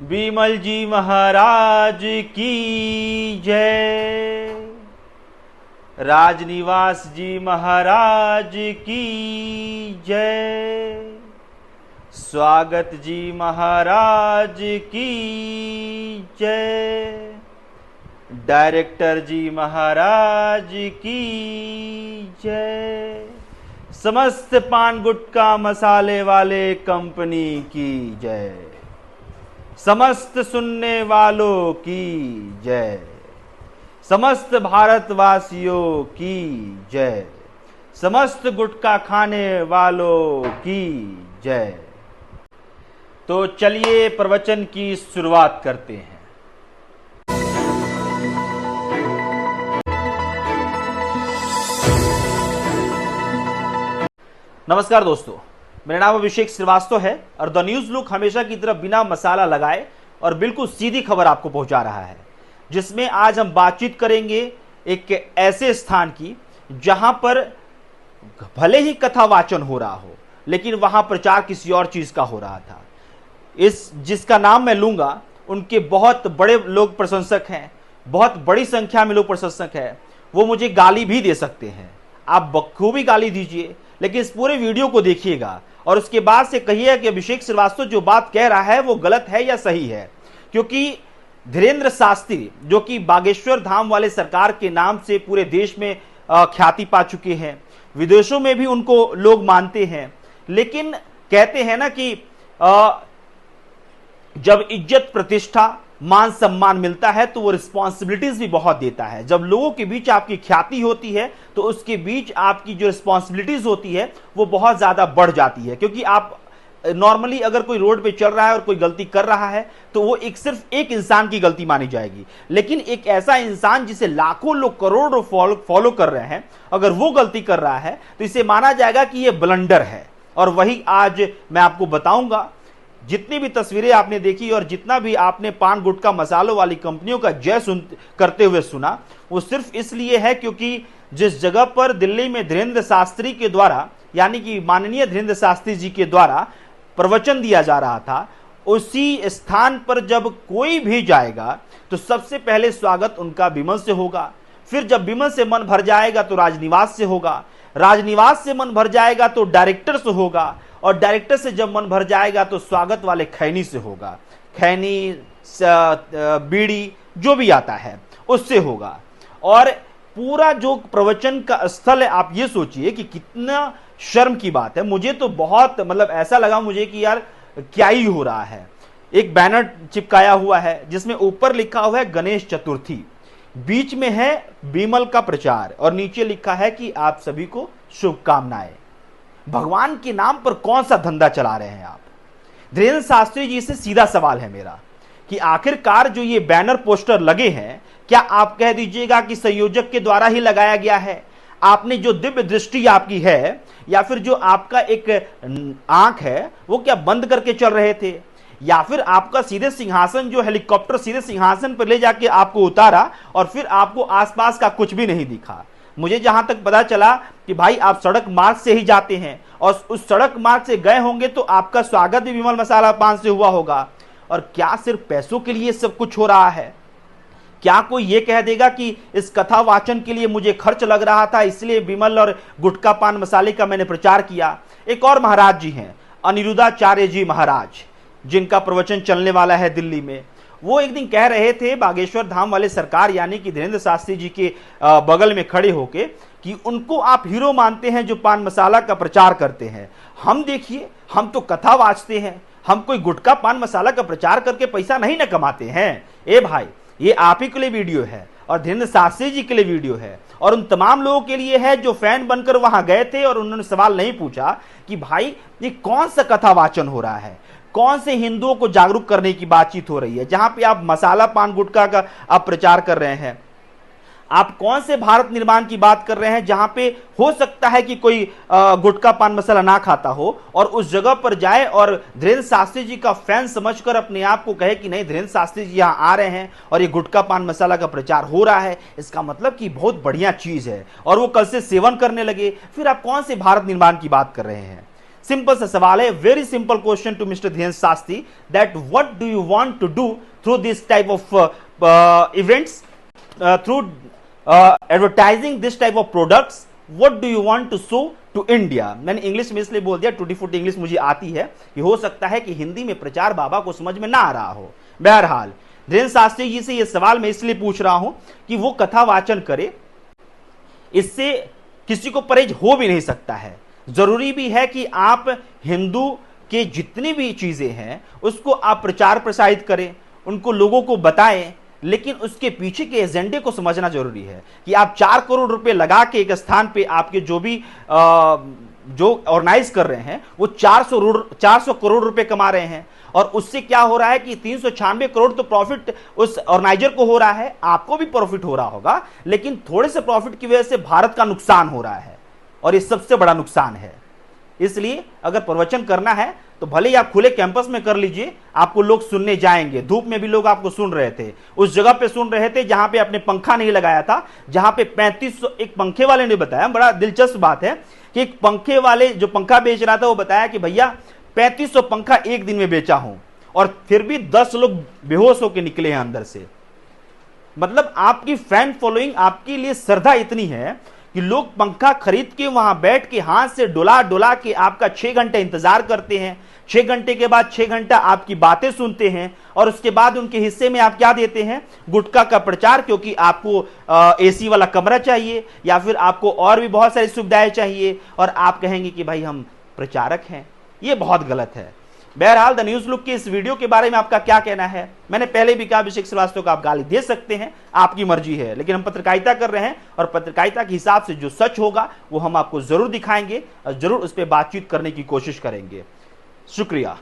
बिमल जी महाराज की जय। राजनिवास जी महाराज की जय। स्वागत जी महाराज की जय। डायरेक्टर जी महाराज की जय। समस्त पान गुटखा मसाले वाले कंपनी की जय। समस्त सुनने वालों की जय। समस्त भारतवासियों की जय। समस्त गुटखा खाने वालों की जय। तो चलिए प्रवचन की शुरुआत करते हैं। नमस्कार दोस्तों, मेरा नाम अभिषेक श्रीवास्तव है और द न्यूज लुक हमेशा की तरह बिना मसाला लगाए और बिल्कुल सीधी खबर आपको पहुंचा रहा है, जिसमें आज हम बातचीत करेंगे एक ऐसे स्थान की जहां पर भले ही कथा वाचन हो रहा हो, लेकिन वहां प्रचार किसी और चीज का हो रहा था। इस जिसका नाम मैं लूंगा, उनके बहुत बड़े लोग प्रशंसक हैं, बहुत बड़ी संख्या में लोग प्रशंसक हैं। वो मुझे गाली भी दे सकते हैं, आप बखूबी गाली दीजिए, लेकिन इस पूरे वीडियो को देखिएगा और उसके बाद से कहिएगा कि अभिषेक श्रीवास्तव जो बात कह रहा है वो गलत है या सही है। क्योंकि धीरेन्द्र शास्त्री, जो कि बागेश्वर धाम वाले सरकार के नाम से पूरे देश में ख्याति पा चुके हैं, विदेशों में भी उनको लोग मानते हैं, लेकिन कहते हैं ना कि जब इज्जत प्रतिष्ठा मान सम्मान मिलता है तो वो रिस्पॉन्सिबिलिटीज भी बहुत देता है। जब लोगों के बीच आपकी ख्याति होती है तो उसके बीच आपकी जो रिस्पॉन्सिबिलिटीज होती है वो बहुत ज्यादा बढ़ जाती है। क्योंकि आप नॉर्मली अगर कोई रोड पे चल रहा है और कोई गलती कर रहा है तो वो सिर्फ एक इंसान की गलती मानी जाएगी, लेकिन एक ऐसा इंसान जिसे लाखों लोग करोड़ों फॉलो कर रहे हैं, अगर वो गलती कर रहा है तो इसे माना जाएगा कि ये ब्लंडर है। और वही आज मैं आपको बताऊंगा। जितनी भी तस्वीरें आपने देखी और जितना भी आपने पान गुटखा मसालों वाली कंपनियों का जय करते हुए सुना, वो सिर्फ इसलिए है क्योंकि जिस जगह पर दिल्ली में धीरेन्द्र शास्त्री के द्वारा, यानी कि माननीय धीरेन्द्र शास्त्री जी के द्वारा प्रवचन दिया जा रहा था, उसी स्थान पर जब कोई भी जाएगा तो सबसे पहले स्वागत उनका बिमल से होगा। फिर जब बिमल से मन भर जाएगा तो राजनिवास से होगा, राजनिवास से मन भर जाएगा तो डायरेक्टर से होगा, और डायरेक्टर से जब मन भर जाएगा तो स्वागत वाले खैनी से होगा। खैनी, बीड़ी, जो भी आता है उससे होगा। और पूरा जो प्रवचन का स्थल है, आप ये सोचिए कि कितना शर्म की बात है। मुझे तो बहुत ऐसा लगा मुझे कि यार क्या ही हो रहा है। एक बैनर चिपकाया हुआ है जिसमें ऊपर लिखा हुआ है गणेश चतुर्थी, बीच में है बिमल का प्रचार और नीचे लिखा है कि आप सभी को शुभकामनाएं। भगवान के नाम पर कौन सा धंधा चला रहे हैं आप? धीरेन्द्र शास्त्री जी से सीधा सवाल है मेरा कि आखिरकार जो ये बैनर पोस्टर लगे हैं, क्या आप कह दीजिएगा कि संयोजक के द्वारा ही लगाया गया है? आपने जो दिव्य दृष्टि आपकी है या फिर जो आपका एक आंख है वो क्या बंद करके चल रहे थे, या फिर आपका सीधे सिंहासन, जो हेलीकॉप्टर सीधे सिंहासन पर ले जाके आपको उतारा और फिर आपको आसपास का कुछ भी नहीं दिखा? मुझे जहां तक पता चला कि भाई आप सड़क मार्ग से ही जाते हैं और उस सड़क मार्ग से गए होंगे तो आपका स्वागत भी विमल मसाला पान से हुआ होगा। और क्या सिर्फ पैसों के लिए सब कुछ हो रहा है? क्या कोई ये कह देगा कि इस कथा वाचन के लिए मुझे खर्च लग रहा था, इसलिए विमल और गुटखा पान मसाले का मैंने प्रचार किया? एक और महाराज जी हैं, अनिरुद्धाचार्य जी महाराज, जिनका प्रवचन चलने वाला है दिल्ली में। वो एक दिन कह रहे थे बागेश्वर धाम वाले सरकार, यानी कि धीरेन्द्र शास्त्री जी के बगल में खड़े होके, कि उनको आप हीरो मानते हैं जो पान मसाला का प्रचार करते हैं। हम देखिए, हम तो कथा वाचते हैं, हम कोई गुटखा पान मसाला का प्रचार करके पैसा नहीं न कमाते हैं। ए भाई, ये आप ही के लिए वीडियो है और धीरेन्द्र शास्त्री जी के लिए वीडियो है और उन तमाम लोगों के लिए है जो फैन बनकर वहां गए थे और उन्होंने सवाल नहीं पूछा कि भाई ये कौन सा कथा वाचन हो रहा है, कौन से हिंदुओं को जागरूक करने की बातचीत हो रही है, जहां पे आप मसाला पान गुटखा का आप प्रचार कर रहे हैं। आप कौन से भारत निर्माण की बात कर रहे हैं जहां पे हो सकता है कि कोई गुटखा पान मसाला ना खाता हो और उस जगह पर जाए और धीरेन्द्र शास्त्री जी का फैन समझकर अपने आप को कहे कि नहीं, धीरेन्द्र शास्त्री जी यहां आ रहे हैं और ये गुटखा पान मसाला का प्रचार हो रहा है, इसका मतलब कि बहुत बढ़िया चीज है, और वो कल से सेवन करने लगे। फिर आप कौन से भारत निर्माण की बात कर रहे हैं? सिंपल सा सवाल है, very simple question to mister Dhirendra Shastri, that what do you want to do through this type of events, through advertising this type of products, what do you want to show to India. मैंने English में इसलिए बोल दिया, टूटी फूटी English मुझे आती है, कि हो सकता है कि हिंदी में प्रचार बाबा को समझ में ना आ रहा हो। बहरहाल धीरेन्द्र शास्त्री जी से यह सवाल मैं इसलिए पूछ रहा हूं कि वो कथा वाचन करे, इससे किसी को परहेज हो भी नहीं सकता है। जरूरी भी है कि आप हिंदू के जितनी भी चीजें हैं उसको आप प्रचार प्रसारित करें, उनको लोगों को बताएं, लेकिन उसके पीछे के एजेंडे को समझना जरूरी है कि आप 4 करोड़ रुपए लगा के एक स्थान पे आपके जो भी जो ऑर्गेनाइज कर रहे हैं वो 400 करोड़ रुपए कमा रहे हैं, और उससे क्या हो रहा है कि 396 करोड़ तो प्रॉफिट उस ऑर्गेनाइजर को हो रहा है, आपको भी प्रॉफिट हो रहा होगा, लेकिन थोड़े से प्रॉफिट की वजह से भारत का नुकसान हो रहा है, और ये सबसे बड़ा नुकसान है। इसलिए अगर प्रवचन करना है तो भले ही आप खुले कैंपस में कर लीजिए, आपको लोग सुनने जाएंगे। धूप में भी लोग आपको सुन रहे थे, उस जगह पे सुन रहे थे जहां पे आपने पंखा नहीं लगाया था, जहां पे 3500, एक पंखे वाले ने बताया, बड़ा दिलचस्प बात है कि एक पंखे वाले जो पंखा बेच रहा था वो बताया कि भैया 3500 पंखा एक दिन में बेचा हूं, और फिर भी 10 लोग बेहोश होकर निकले हैं अंदर से। मतलब आपकी फैन फॉलोइंग, आपके लिए श्रद्धा इतनी है कि लोग पंखा खरीद के वहां बैठ के हाथ से डुला डुला के आपका 6 घंटे इंतजार करते हैं, 6 घंटे के बाद 6 घंटा आपकी बातें सुनते हैं, और उसके बाद उनके हिस्से में आप क्या देते हैं, गुटखा का प्रचार, क्योंकि आपको एसी वाला कमरा चाहिए या फिर आपको और भी बहुत सारी सुविधाएं चाहिए, और आप कहेंगे कि भाई हम प्रचारक हैं। ये बहुत गलत है। बहरहाल द न्यूज लुक के इस वीडियो के बारे में आपका क्या कहना है? मैंने पहले भी कहा, अभिषेक श्रीवास्तव को आप गाली दे सकते हैं, आपकी मर्जी है, लेकिन हम पत्रकारिता कर रहे हैं, और पत्रकारिता के हिसाब से जो सच होगा वो हम आपको जरूर दिखाएंगे और जरूर उस पर बातचीत करने की कोशिश करेंगे। शुक्रिया।